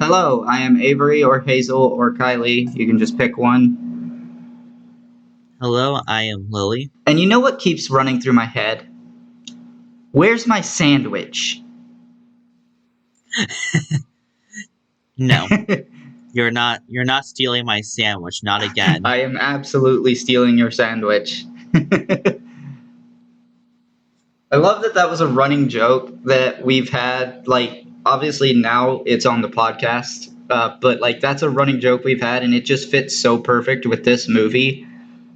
Hello, I am Avery or Hazel or Kylie. You can just pick one. Hello, I am Lily. And you know what keeps running through my head? Where's my sandwich? No, you're not stealing my sandwich, not again. I am absolutely stealing your sandwich. I love that was a running joke that we've had. Like, obviously now it's on the podcast, but like that's a running joke we've had, and it just fits so perfect with this movie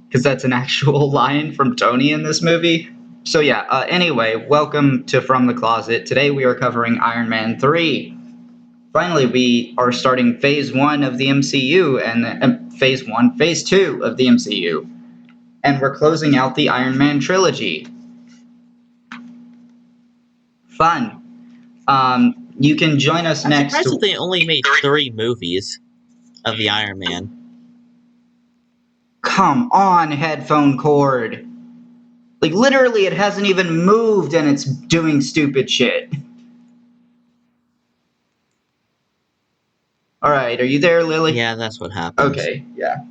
because that's an actual line from Tony in this movie. So yeah. Anyway, welcome to From the Closet. Today we are covering Iron Man 3. Finally, we are starting Phase 1 of the MCU and Phase 2 of the MCU, and we're closing out the Iron Man trilogy. Fun. You can join us I'm next. surprised that they only made 3 movies of the Iron Man. Come on, headphone cord. Like, literally, it hasn't even moved and it's doing stupid shit. Alright, are you there, Lily? Yeah, that's what happens. Okay, yeah.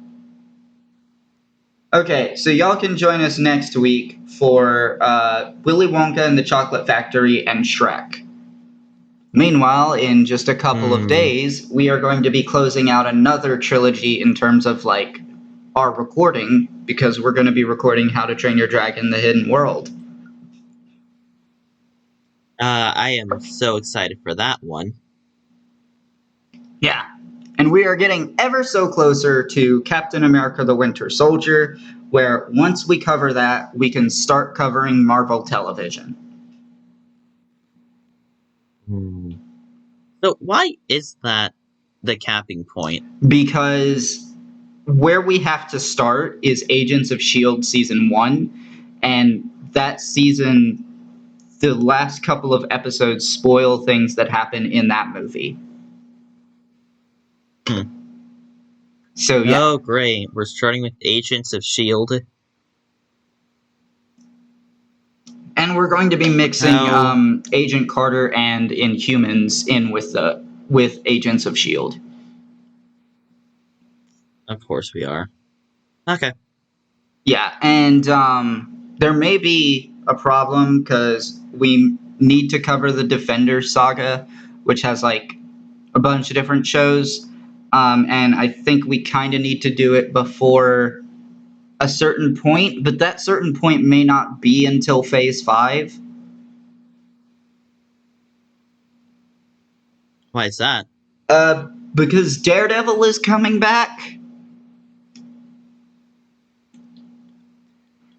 Okay, so y'all can join us next week for Willy Wonka and the Chocolate Factory and Shrek. Meanwhile, in just a couple of days, we are going to be closing out another trilogy in terms of, like, our recording, because we're going to be recording How to Train Your Dragon: The Hidden World. I am so excited for that one. Yeah. And we are getting ever so closer to Captain America the Winter Soldier, where once we cover that, we can start covering Marvel television. So why is that the capping point? Because where we have to start is Agents of S.H.I.E.L.D. Season 1, and that season, the last couple of episodes spoil things that happen in that movie. So, yeah. Oh, great. We're starting with Agents of S.H.I.E.L.D. And we're going to be mixing Agent Carter and Inhumans in with Agents of S.H.I.E.L.D. Of course we are. Okay. Yeah, and there may be a problem because we need to cover the Defender saga, which has like a bunch of different shows, and I think we kind of need to do it before a certain point, but that certain point may not be until Phase 5. Why is that? Because Daredevil is coming back.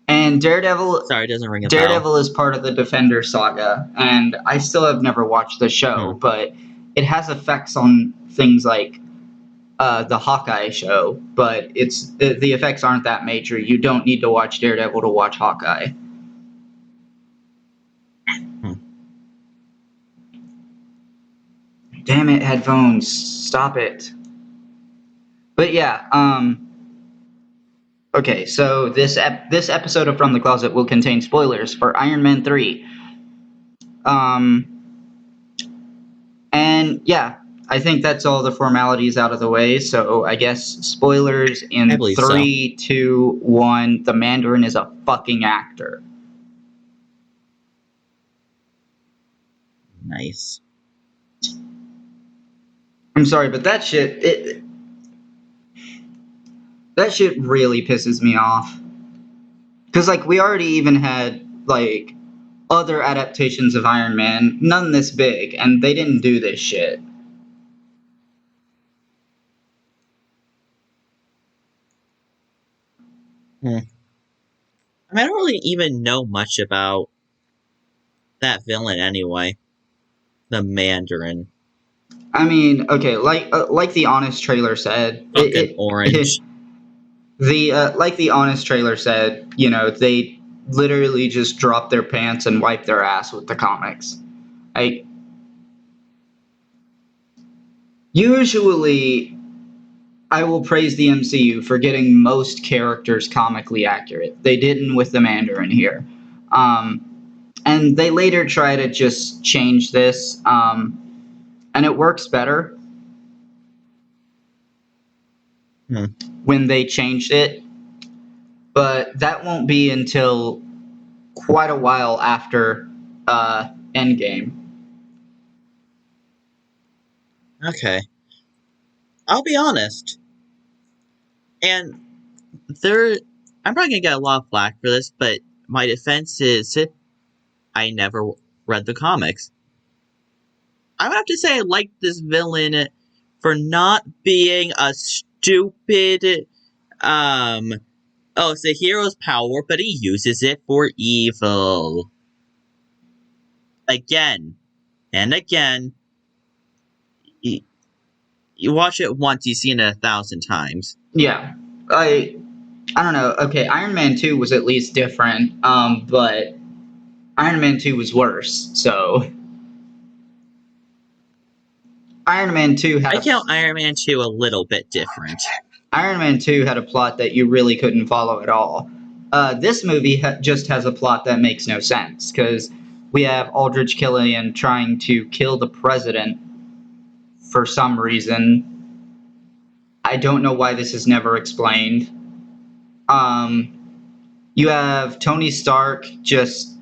And Daredevil... Sorry, it doesn't ring a bell. Daredevil is part of the Defender saga, and I still have never watched the show, but it has effects on things like the Hawkeye show, but the effects aren't that major. You don't need to watch Daredevil to watch Hawkeye. Damn it, headphones. Stop it. But yeah, okay, so this episode of From the Closet will contain spoilers for Iron Man 3. And yeah, I think that's all the formalities out of the way, so I guess spoilers in 3, 2, 1. The Mandarin is a fucking actor. Nice. I'm sorry, but that shit really pisses me off. Because, like, we already even had, like, other adaptations of Iron Man, none this big, and they didn't do this shit. I mean, I don't really even know much about that villain anyway. The Mandarin. I mean, okay, like the Honest trailer said, orange. Like the Honest trailer said, you know, they literally just drop their pants and wipe their ass with the comics. Usually, I will praise the MCU for getting most characters comically accurate. They didn't with the Mandarin here. And they later try to just change this, and it works better. Hmm. when they changed it, but that won't be until quite a while after Endgame. Okay. I'll be honest. And there, I'm probably gonna get a lot of flack for this, but my defense is I never read the comics. I would have to say I like this villain for not being a stupid, um, oh, it's a hero's power, but he uses it for evil. Again and again. You, you watch it once, you've seen it 1,000 times. Yeah, I don't know. Okay, Iron Man 2 was at least different, but Iron Man 2 was worse. So Iron Man 2 had I a count Iron Man 2 a little bit different. Iron Man 2 had a plot that you really couldn't follow at all. This movie just has a plot that makes no sense because we have Aldrich Killian trying to kill the president for some reason. I don't know why this is never explained. Um, you have Tony Stark just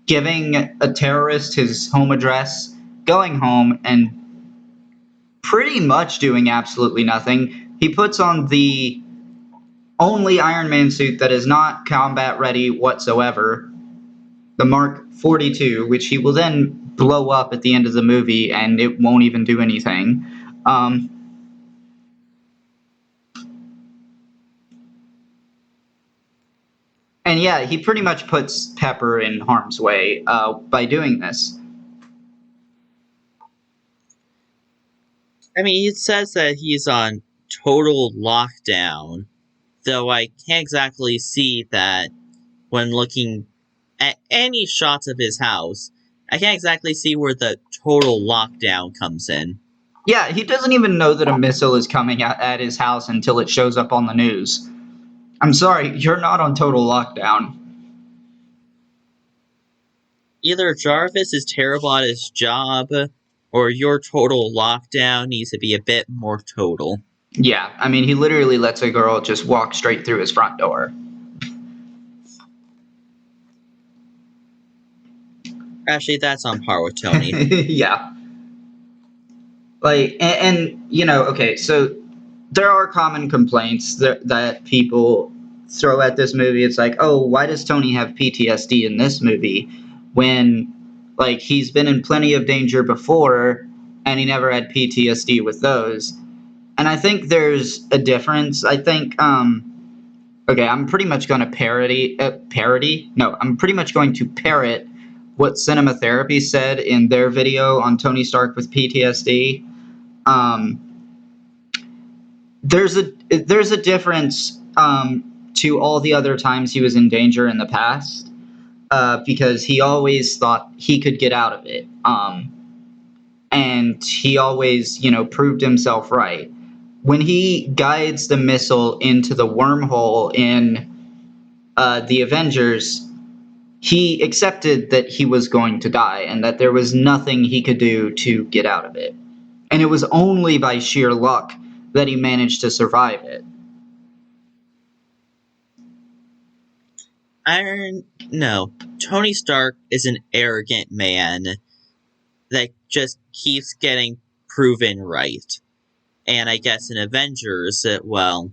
giving a terrorist his home address, going home, and pretty much doing absolutely nothing. He puts on the only Iron Man suit that is not combat ready whatsoever, the Mark 42, which he will then blow up at the end of the movie and it won't even do anything. Um, and yeah, he pretty much puts Pepper in harm's way by doing this. I mean, it says that he's on total lockdown, though I can't exactly see that when looking at any shots of his house. I can't exactly see where the total lockdown comes in. Yeah, he doesn't even know that a missile is coming at his house until it shows up on the news. I'm sorry, you're not on total lockdown. Either Jarvis is terrible at his job, or your total lockdown needs to be a bit more total. Yeah, I mean, he literally lets a girl just walk straight through his front door. Actually, that's on par with Tony. Yeah. Like, you know, okay, so there are common complaints that people throw at this movie. It's like, oh, why does Tony have PTSD in this movie when, like, he's been in plenty of danger before and he never had PTSD with those? And I think there's a difference. I think, okay, I'm pretty much going to parody? No, I'm pretty much going to parrot what Cinema Therapy said in their video on Tony Stark with PTSD. Um, there's a difference to all the other times he was in danger in the past because he always thought he could get out of it, and he always proved himself right. When he guides the missile into the wormhole in the Avengers, he accepted that he was going to die and that there was nothing he could do to get out of it. And it was only by sheer luck that he managed to survive it. No. Tony Stark is an arrogant man that just keeps getting proven right. And I guess in Avengers, well,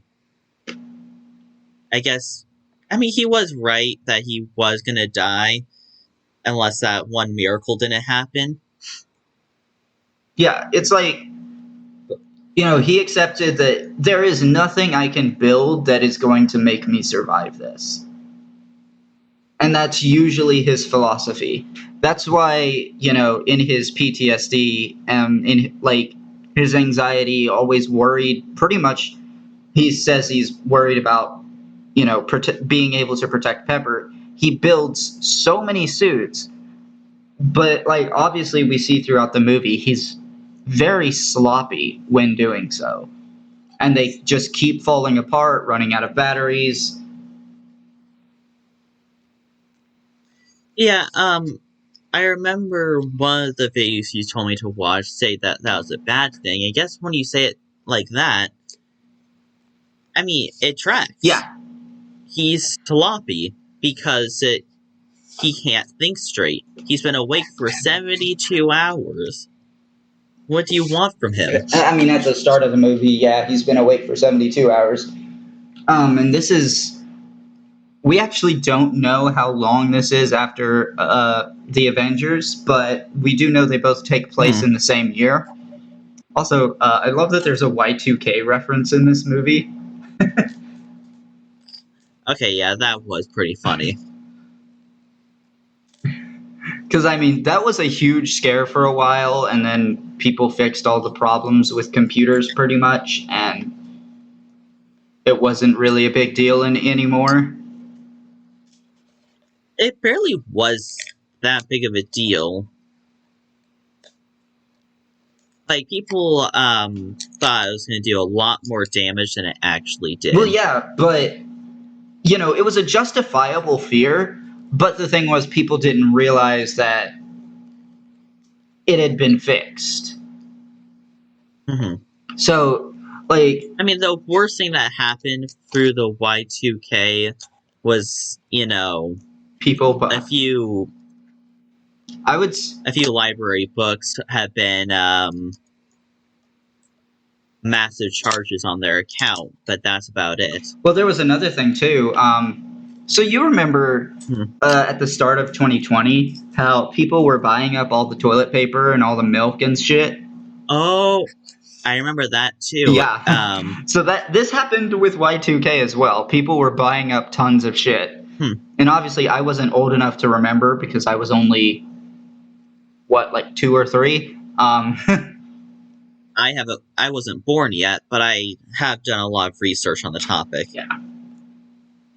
I guess, I mean, he was right that he was gonna die, unless that one miracle didn't happen. Yeah, it's like, he accepted that there is nothing I can build that is going to make me survive this. And that's usually his philosophy. That's why, in his PTSD, in like his anxiety, always worried, pretty much he says he's worried about, being able to protect Pepper. He builds so many suits, but like obviously we see throughout the movie, he's very sloppy when doing so. And they just keep falling apart, running out of batteries. Yeah, I remember one of the videos you told me to watch say that that was a bad thing. I guess when you say it like that, I mean, it tracks. Yeah. He's sloppy because he can't think straight. He's been awake for 72 hours. What do you want from him? I mean, at the start of the movie, yeah, he's been awake for 72 hours. And this is. We actually don't know how long this is after the Avengers, but we do know they both take place in the same year. Also, I love that there's a Y2K reference in this movie. Okay, yeah, that was pretty funny. Because, I mean, that was a huge scare for a while, and then people fixed all the problems with computers pretty much, and it wasn't really a big deal anymore. It barely was that big of a deal. Like, people thought it was going to do a lot more damage than it actually did. Well, yeah, but, you know, it was a justifiable fear, but the thing was, people didn't realize that it had been fixed. Mm-hmm. So, like... I mean, the worst thing that happened through the Y2K was, you know... People... A few library books have been, massive charges on their account, but that's about it. Well, there was another thing, too. So you remember at the start of 2020 how people were buying up all the toilet paper and all the milk and shit? Oh, I remember that too. Yeah. So this happened with Y2K as well. People were buying up tons of shit. And obviously I wasn't old enough to remember because I was only, like 2 or 3? I wasn't born yet, but I have done a lot of research on the topic. Yeah.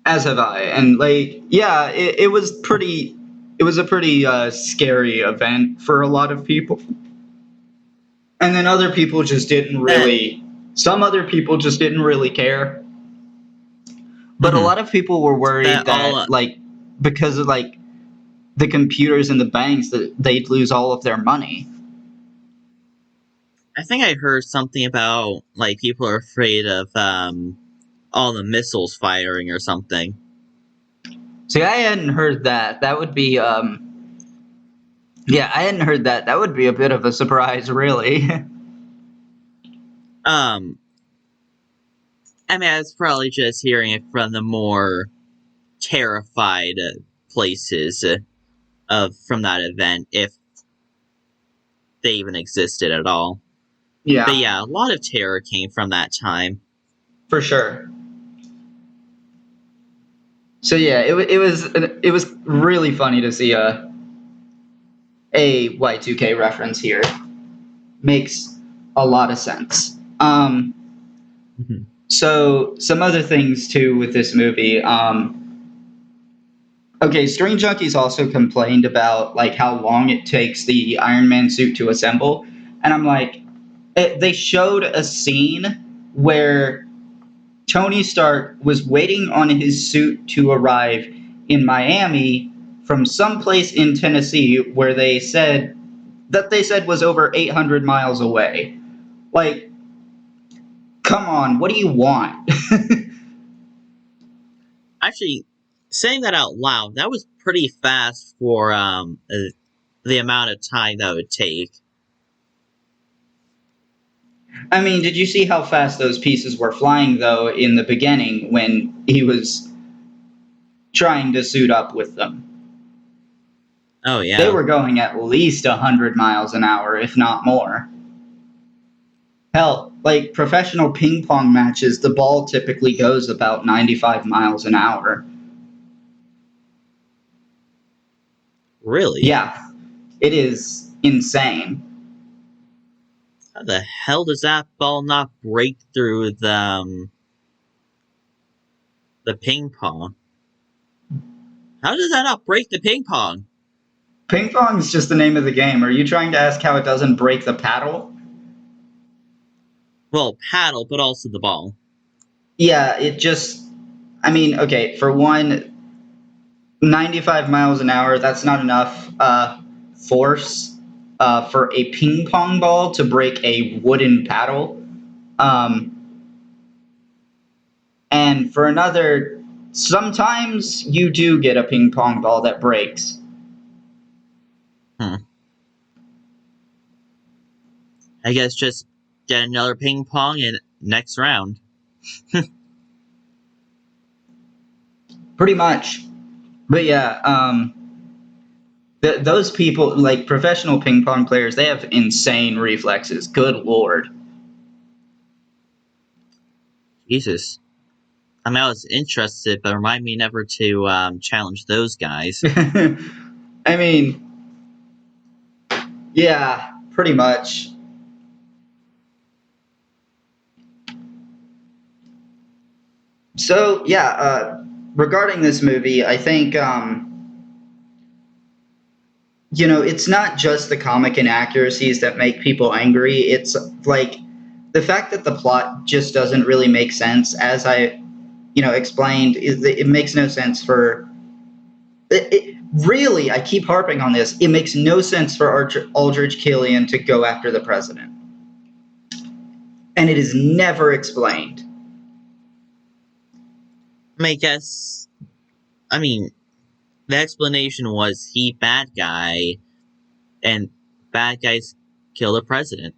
As have I. And, like, yeah, it was a pretty scary event for a lot of people. And then other people just didn't really... Some other people just didn't really care. But a lot of people were worried that like, because of, like, the computers and the banks, that they'd lose all of their money. I think I heard something about, like, people are afraid of all the missiles firing or something. See, I hadn't heard that. That would be, yeah, I hadn't heard that. That would be a bit of a surprise, really. I mean, I was probably just hearing it from the more terrified places from that event, if they even existed at all. Yeah. But yeah, a lot of terror came from that time. For sure. So yeah, it was really funny to see a Y2K reference here. Makes a lot of sense. So some other things too with this movie. Okay, String Junkies also complained about, like, how long it takes the Iron Man suit to assemble, and I'm like, they showed a scene where Tony Stark was waiting on his suit to arrive in Miami from someplace in Tennessee where they said was over 800 miles away. Like, come on, what do you want? Actually, saying that out loud, that was pretty fast for the amount of time that would take. I mean, did you see how fast those pieces were flying, though, in the beginning when he was trying to suit up with them? Oh, yeah. They were going at least 100 miles an hour, if not more. Hell, like, professional ping pong matches, the ball typically goes about 95 miles an hour. Really? Yeah. It is insane. How the hell does that ball not break through the ping pong? How does that not break the ping pong? Ping pong is just the name of the game. Are you trying to ask how it doesn't break the paddle? Well, paddle, but also the ball. Yeah, it just... I mean, okay, for one, 95 miles an hour, that's not enough force for a ping pong ball to break a wooden paddle. And for another, sometimes you do get a ping pong ball that breaks. Hmm. I guess just get another ping pong in next round. Pretty much. But yeah, those people, like professional ping pong players, they have insane reflexes. Good lord. Jesus. I mean, I was interested, but remind me never to challenge those guys. I mean, yeah, pretty much. So yeah, regarding this movie, I think it's not just the comic inaccuracies that make people angry. It's like the fact that the plot just doesn't really make sense, as I explained. It makes no sense for really. I keep harping on this. It makes no sense for Aldrich Killian to go after the president, and it is never explained. I mean, I mean, the explanation was he bad guy, and bad guys kill the president.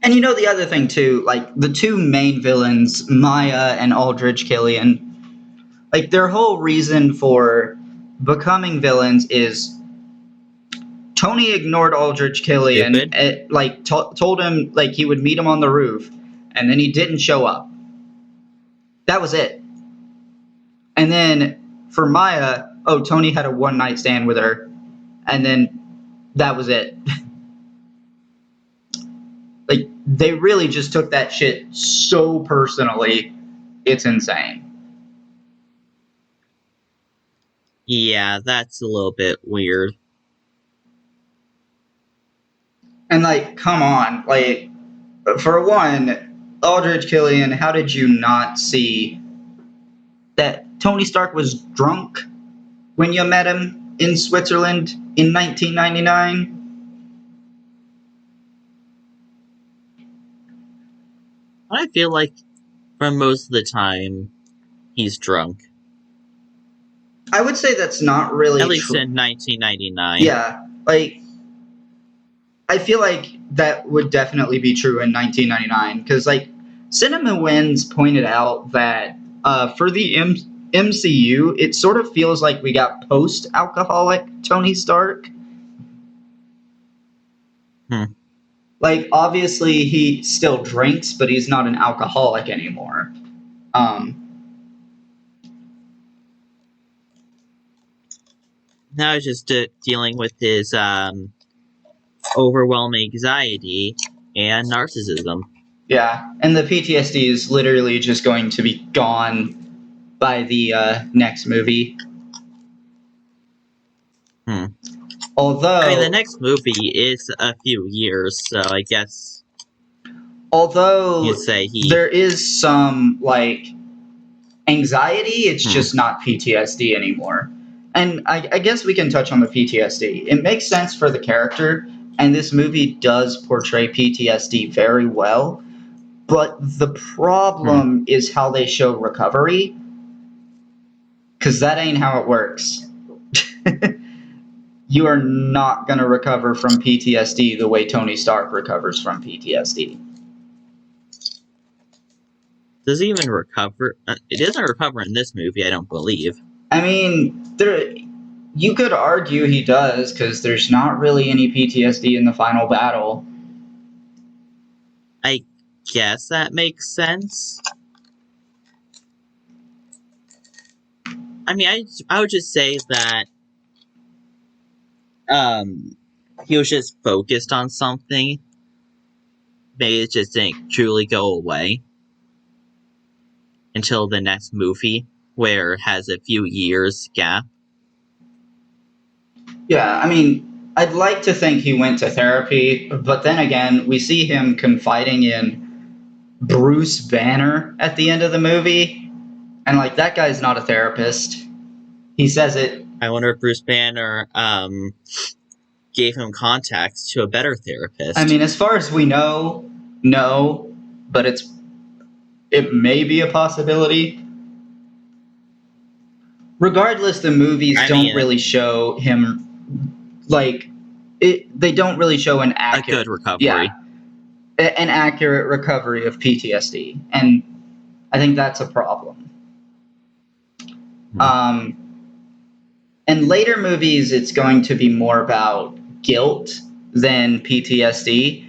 And the other thing too, like the two main villains, Maya and Aldrich Killian, like their whole reason for becoming villains is Tony ignored Aldrich Killian, Stupid. like told him like he would meet him on the roof, and then he didn't show up. That was it. And then for Maya, oh, Tony had a one night stand with her, and then that was it. Like they really just took that shit so personally. It's insane. Yeah, that's a little bit weird. And like, come on, like for one, Aldrich Killian, how did you not see that Tony Stark was drunk when you met him in Switzerland in 1999? I feel like for most of the time, he's drunk. I would say that's not really At least true. in 1999. Yeah, like I feel like that would definitely be true in 1999 because like Cinema Wins pointed out that for the MCU, it sort of feels like we got post-alcoholic Tony Stark. Hmm. Like obviously he still drinks, but he's not an alcoholic anymore. Um, Now he's just dealing with his overwhelming anxiety and narcissism. yeah, and the PTSD is literally just going to be gone by the next movie. Hmm. Although, I mean, the next movie is a few years, so I guess although you'd say he. there is some like anxiety, it's Hmm. just not PTSD anymore. And I guess we can touch on the PTSD. It makes sense for the character, and this movie does portray PTSD very well. But the problem is how they show recovery, because that ain't how it works. You are not going to recover from PTSD the way Tony Stark recovers from PTSD. Does he even recover? It doesn't recover in this movie, I don't believe. I mean, you could argue he does, because there's not really any PTSD in the final battle. I guess that makes sense. I mean, I would just say that he was just focused on something. Maybe it just didn't truly go away until the next movie, where it has a few years gap. Yeah, I mean, I'd like to think he went to therapy, but then again, we see him confiding in Bruce Banner at the end of the movie, and like that guy's not a therapist. He says it. I wonder if Bruce Banner gave him contacts to a better therapist. I mean, as far as we know, no, but it's it may be a possibility. Regardless, the movies I don't mean, really show him like it. They don't really show an a good accurate, recovery. yeah, an accurate recovery of PTSD, and I think that's a problem. Hmm. Um, in later movies, it's going to be more about guilt than PTSD.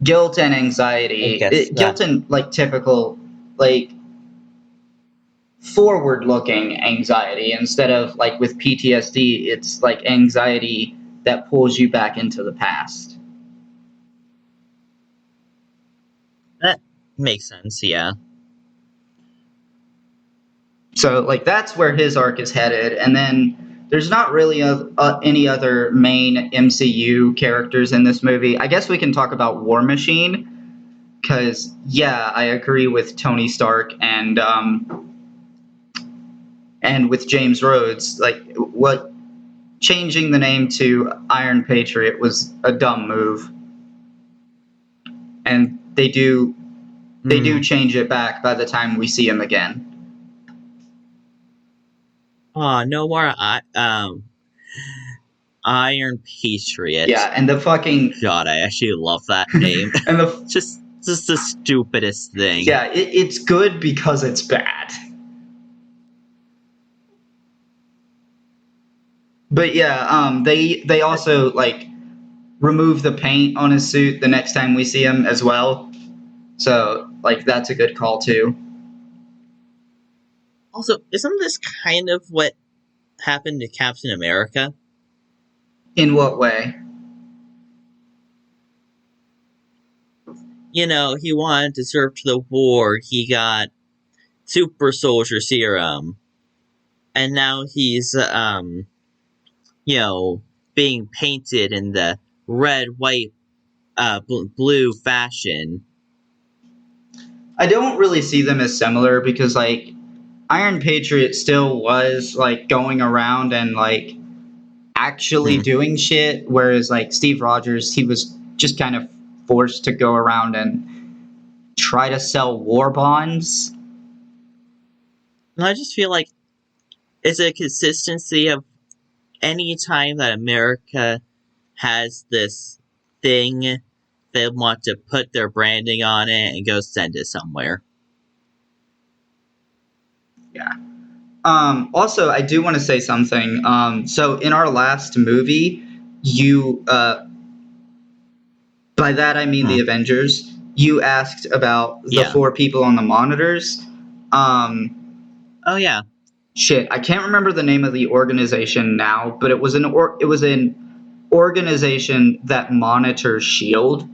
Guilt and I anxiety. guess that. Guilt and like typical, like forward looking anxiety instead of like with PTSD, it's like anxiety that pulls you back into the past. That makes sense, yeah. So like that's where his arc is headed, and then there's not really any other main MCU characters in this movie. I guess we can talk about War Machine because yeah, I agree with Tony Stark and with James Rhodes. Like what changing the name to Iron Patriot was a dumb move, and they do Mm. change it back by the time we see him again. Oh, no more Iron Patriot. Yeah, and the fucking God, I actually love that name. and the just the stupidest thing. yeah, it's good because it's bad. But yeah, they also like remove the paint on his suit the next time we see him as well. So like that's a good call too. Also, isn't this kind of what happened to Captain America? In what way? You know, he wanted to serve to the war, he got super soldier serum, and now he's, you know, being painted in the red, white, blue fashion. I don't really see them as similar because like Iron Patriot still was like going around and like actually Hmm. doing shit, whereas like Steve Rogers, he was just kind of forced to go around and try to sell war bonds. And I just feel like it's a consistency of any time that America has this thing, they want to put their branding on it and go send it somewhere. Yeah. Also, I do want to say something. So in our last movie, you by that I mean Hmm. the Avengers. You asked about the Yeah. four people on the monitors. Um, Oh yeah. shit, I can't remember the name of the organization now, but it was an organization that monitors Shield.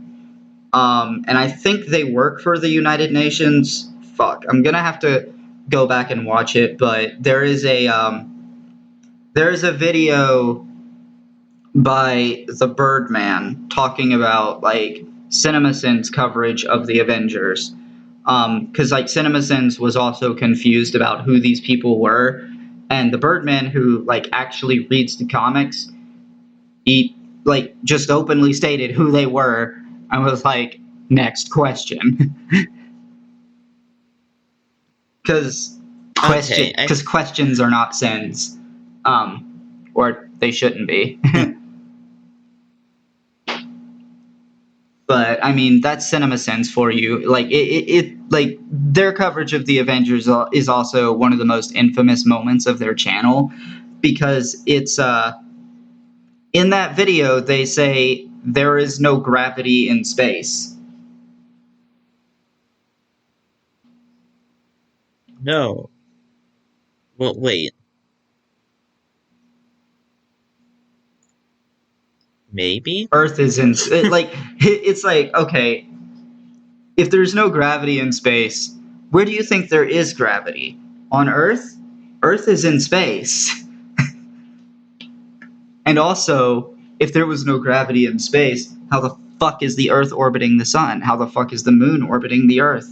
And I think they work for the United Nations. Fuck, I'm gonna have to go back and watch it, but there is a video by the Birdman talking about like CinemaSins coverage of the Avengers. Because like CinemaSins was also confused about who these people were, and the Birdman who like actually reads the comics, he like just openly stated who they were and was like, next question. Because Okay. questions are not sins, or they shouldn't be. But I mean, that's cinema sense for you. Like like their coverage of the Avengers is also one of the most infamous moments of their channel because it's in that video they say there is no gravity in space. No. Well, wait. Maybe. Earth is in like it's like okay, if there's no gravity in space, where do you think there is gravity? On Earth? Earth is in space. And also, if there was no gravity in space, how the fuck is the Earth orbiting the sun? How the fuck is the moon orbiting the Earth?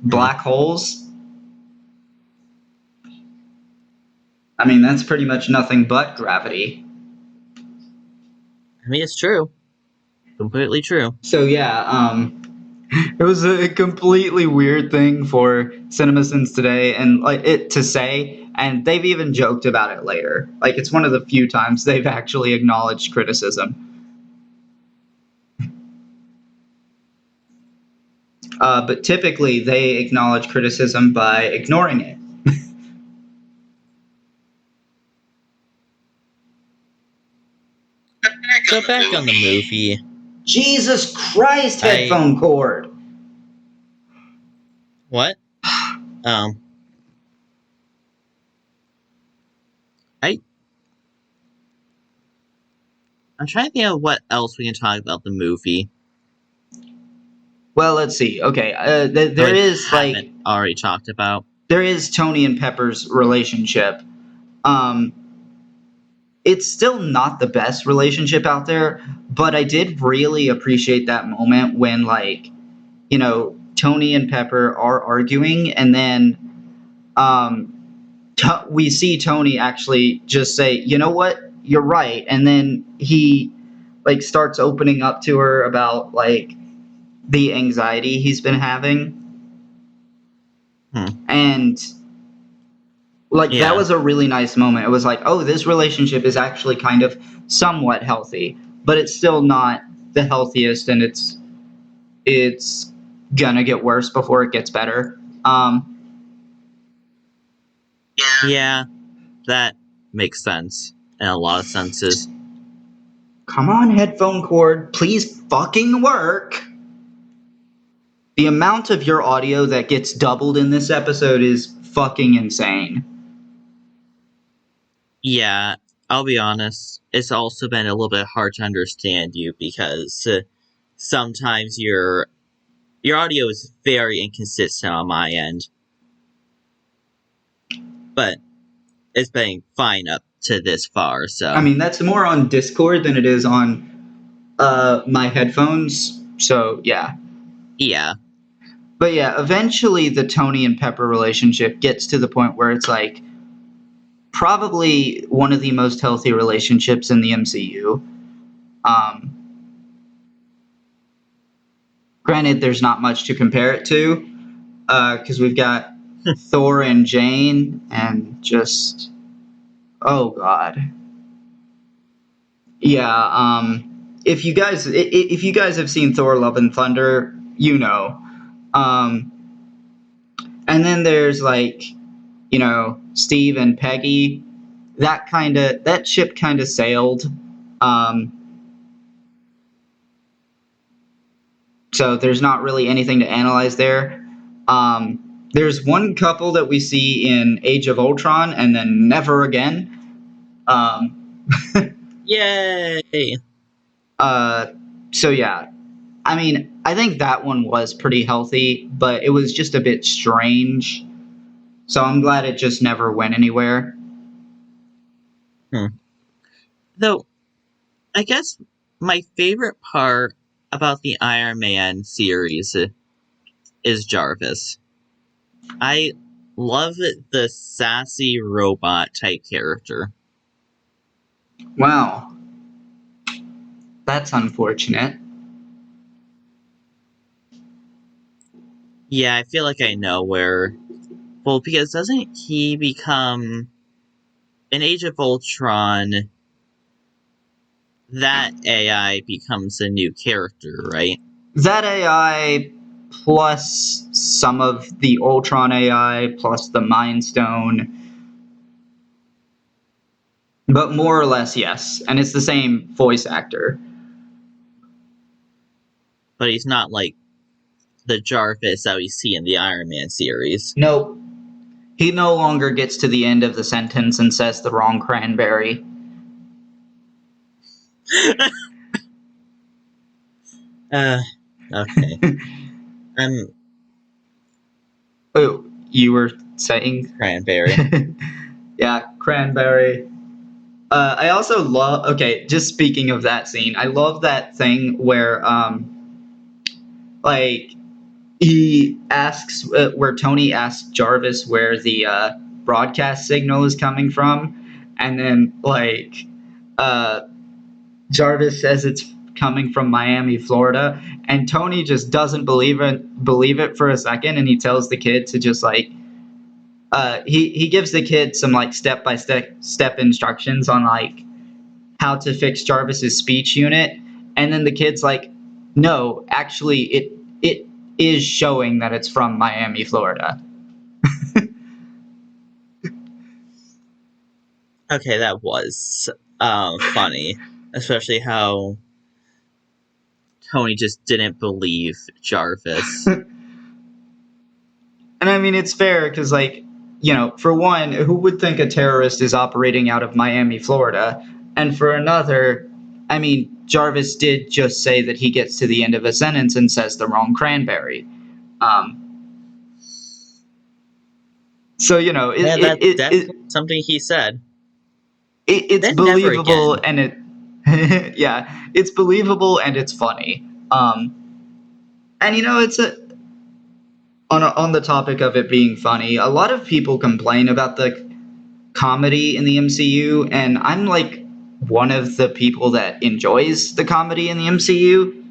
Hmm. Black holes? I mean, that's pretty much nothing but gravity. I mean, it's true. Completely true. So yeah, it was a completely weird thing for CinemaSins today and like it to say, and they've even joked about it later. Like it's one of the few times they've actually acknowledged criticism. But typically they acknowledge criticism by ignoring it. So back on the movie, Jesus Christ, I headphone cord. what? Um, I I'm trying to think of what else we can talk about the movie. Well, let's see. Okay, That there we is like haven't already talked about. there is Tony and Pepper's relationship. Um, it's still not the best relationship out there, but I did really appreciate that moment when like Tony and Pepper are arguing, and then um, we see Tony actually just say, "You know what? You're right," and then he like starts opening up to her about like the anxiety he's been having, Hmm. and like that Yeah. was a really nice moment. It was like, oh, this relationship is actually kind of somewhat healthy, but it's still not the healthiest, and it's gonna get worse before it gets better. Yeah, that makes sense in a lot of senses. Come on, headphone cord, please fucking work. The amount of your audio that gets doubled in this episode is fucking insane. Yeah, I'll be honest. It's also been a little bit hard to understand you because sometimes your audio is very inconsistent on my end, but it's been fine up to this far. I So mean, that's more on Discord than it is on my headphones. So yeah. yeah, But yeah, eventually the Tony and Pepper relationship gets to the point where it's like probably one of the most healthy relationships in the MCU. Um, Granted, there's not much to compare it to because we've got Thor and Jane, and just oh god, yeah. If you guys have seen Thor: Love and Thunder, you know. Um, and then there's like Steve and Peggy. That ship kind of sailed. Um, so there's not really anything to analyze there. There's one couple that we see in Age of Ultron, and then never again. Um, yay! uh, so yeah, I mean, I think that one was pretty healthy, but it was just a bit strange. So I'm glad it just never went anywhere. Though I guess my favorite part about the Iron Man series is Jarvis. I love the sassy robot type character. Wow, that's unfortunate. Yeah, I feel like I know where. Well, because doesn't he become in Age of Ultron? That AI becomes a new character, right? That AI plus some of the Ultron AI plus the Mind Stone, but more or less yes, and it's the same voice actor. But he's not like the Jarvis that we see in the Iron Man series. Nope, he no longer gets to the end of the sentence and says the wrong cranberry. Okay. I'm Oh, you were saying? Cranberry. Yeah, cranberry. I also love. Okay, just speaking of that scene, I love that thing where like he asks where Tony asks Jarvis where the broadcast signal is coming from, and then like uh Jarvis says it's coming from Miami, Florida, and Tony just doesn't believe it for a second, and he tells the kid to just like he gives the kid some like step instructions on like how to fix Jarvis's speech unit, and then the kid's like, no, actually it is showing that it's from Miami, Florida. Okay, that was funny, especially how Tony just didn't believe Jarvis. And I mean, it's fair because, like, for one, who would think a terrorist is operating out of Miami, Florida? And for another, I mean, Jarvis did just say that he gets to the end of a sentence and says the wrong cranberry. Um, so, Yeah, that's something he said. it's Then never believable again. and yeah, it's believable and it's funny. And, it's on the topic of it being funny, a lot of people complain about the comedy in the MCU, and I'm like one of the people that enjoys the comedy in the MCU,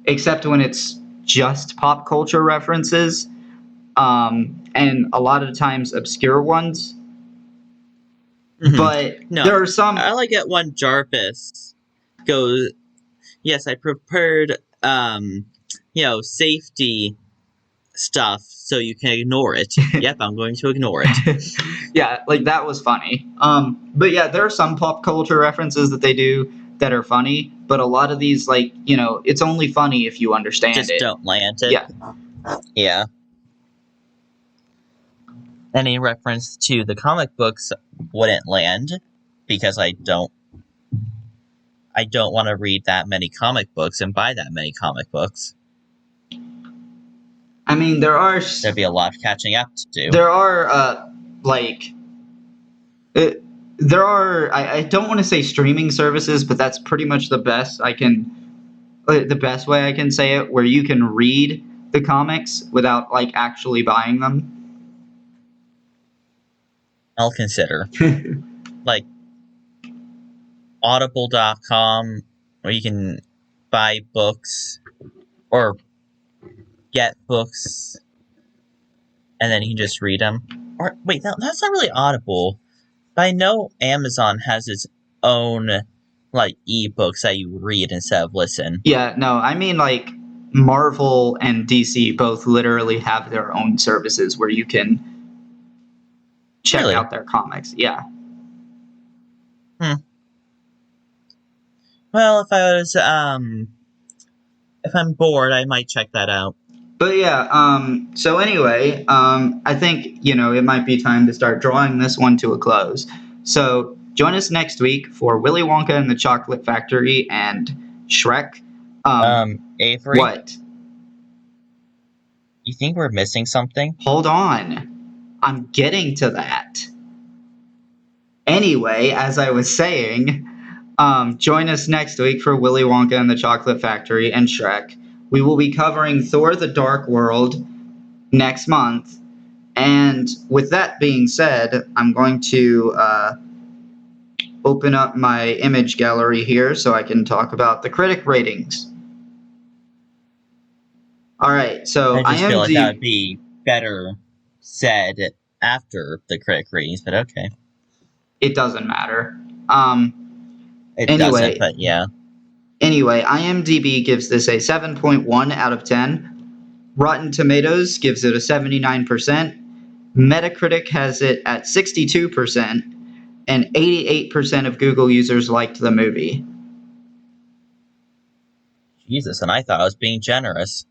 except when it's just pop culture references, and a lot of times obscure ones. But No, there are some. I like it when Jarvis goes, yes, I prepared, safety stuff so you can ignore it. Yep, I'm going to ignore it. Yeah, like that was funny. But yeah, there are some pop culture references that they do that are funny, but a lot of these, like, it's only funny if you understand Just it. don't land it. Yeah. Yeah. Any reference to the comic books wouldn't land because I don't want to read that many comic books and buy that many comic books. I mean, There'd be a lot of catching up to do. there are like uh, there are I don't want to say streaming services, but that's pretty much the best way I can say it, where you can read the comics without like actually buying them. I'll consider. Like audible.com, where you can buy books or get books and then you can just read them. Or wait, that's not really Audible. But I know Amazon has its own like ebooks that you read instead of listen. Yeah, no, I mean, like, Marvel and DC both literally have their own services where you can check Really? out their comics. Yeah. Well, if I'm bored, I might check that out. But yeah, so anyway, I think, it might be time to start drawing this one to a close. So join us next week for Willy Wonka and the Chocolate Factory and Shrek. Avory, What? you think we're missing something? Hold on. I'm getting to that. Anyway, as I was saying, join us next week for Willy Wonka and the Chocolate Factory and Shrek. We will be covering Thor: The Dark World next month. And with that being said, I'm going to open up my image gallery here so I can talk about the critic ratings. All right, so I just feel like that would IMDb. be better said after the critic ratings, but okay. It doesn't matter. It doesn't, Anyway, but yeah. IMDb gives this a 7.1 out of 10. Rotten Tomatoes gives it a 79%. Metacritic has it at 62%. And 88% of Google users liked the movie. Jesus, and I thought I was being generous.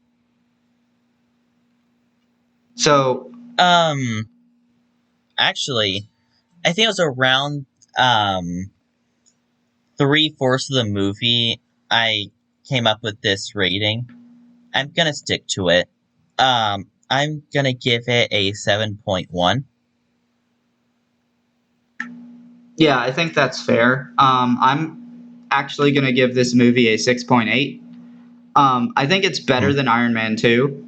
So, Actually, I think it was around 3/4 of the movie I came up with this rating. I'm gonna stick to it. I'm gonna give it a 7.1. yeah, I think that's fair. I'm actually going to give this movie a 6.8. I think it's better than Iron Man 2.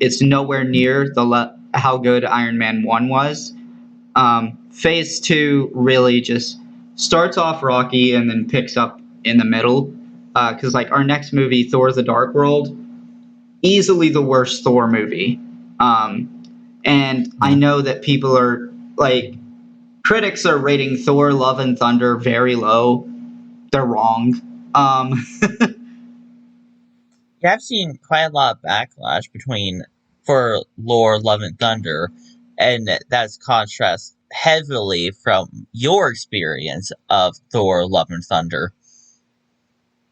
It's nowhere near how good Iron Man 1 was. Phase 2 really just starts off rocky and then picks up in the middle. Because like our next movie, Thor: The Dark World, easily the worst Thor movie. And I Yeah. know that people are like critics are rating Thor: Love and Thunder very low. They're wrong. Um, Yeah, I've seen quite a lot of backlash between for Lore, Love, and Thunder, and that's contrast heavily from your experience of Thor, Love, and Thunder.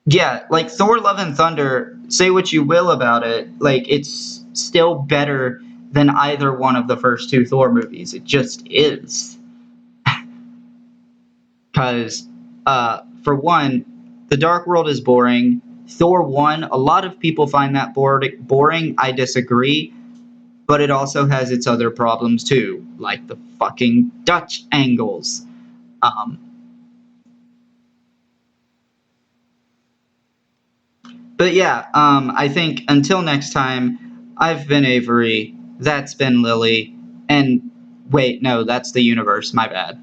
yeah, like Thor: Love and Thunder. Say what you will about it, like it's still better than either one of the first two Thor movies. It just is. Because, for one, The Dark World is boring. Thor 1, a lot of people find that boring. I disagree. But it also has its other problems too, like the fucking Dutch angles. Um, but yeah, I think until next time, I've been Avery. That's been Lily. And wait, no, that's the universe. My bad.